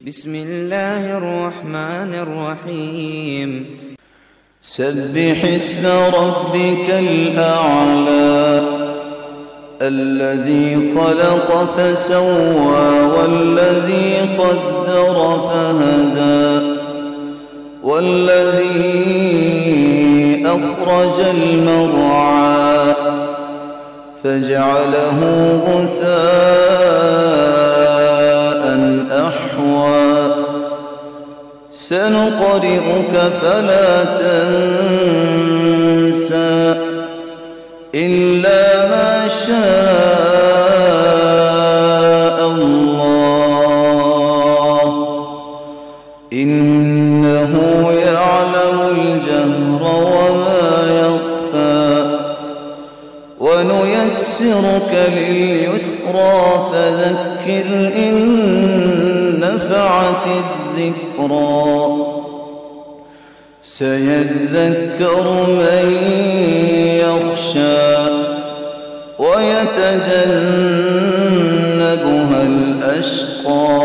بسم الله الرحمن الرحيم سبح اسم ربك الأعلى الذي خلق فسوى والذي قدر فهدى والذي أخرج المرعى فجعله غثاء أحوى سنقرئك فلا تنسى إلا ما شاء الله إنه يعلم الجهر وما يخفى ونيسرك لليسرى فذكر إن نفعت الذكرى سيذكر من يخشى ويتجنبها الأشقى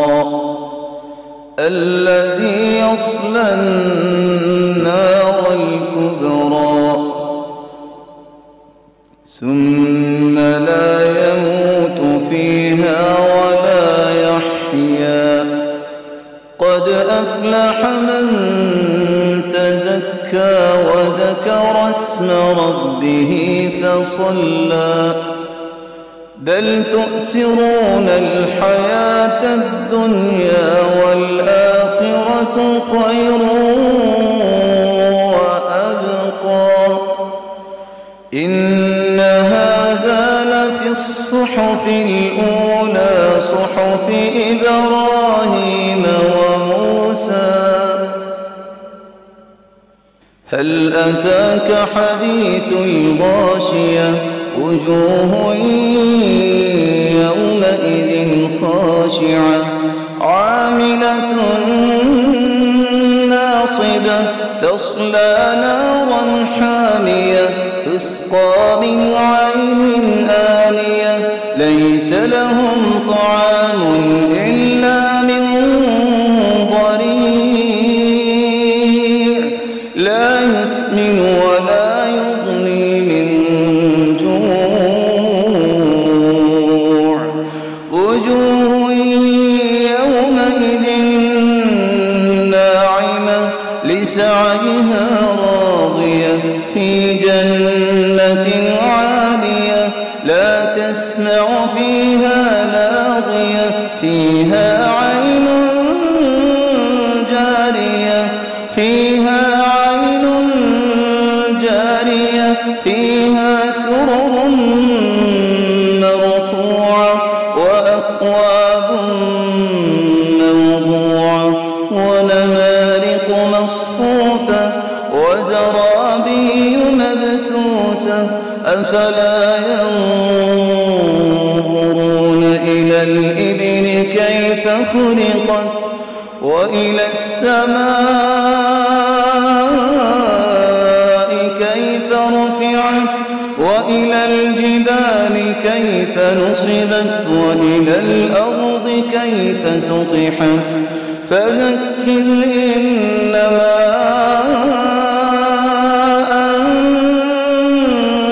الذي يصلى النار الكبرى ثم لا يموت فيها ولا يحيا قد أفلح من تزكى وذكر اسم ربه فصلى بل تؤثرون الحياة الدنيا والآخرة خير وأبقى إن هذا لفي الصحف الأولى صحف إبراهيم وموسى هل أتاك حديث الغاشية وجوه يومئذ خاشعة عاملة ناصبة تصلى نارا حامية تسقى من عين آنية ليس لهم طعام إلا من ضريع لا يسمن ولا يغني من جوع وجوه يومئذ ناعمة لسعيها راضية في جنة عالية لا تسمع فيها لاغية فيها عين جارية فيها عين جارية فيها سرر مرفوعة وأكواب موضوعة ونمارق مصفوفة وزرابي مبثوثة أفلا ينظرون إلى الإبل كيف خلقت وإلى السماء كيف رفعت وإلى الجبال كيف نصبت وإلى الأرض كيف سطحت فذكر إنما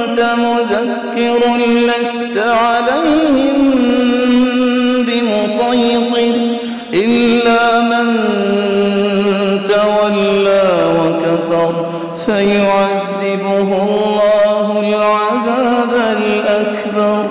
أنت مذكر لست عليهم بمسيطر إلا من تولى وكفر فيعذبه الله العذاب الأكبر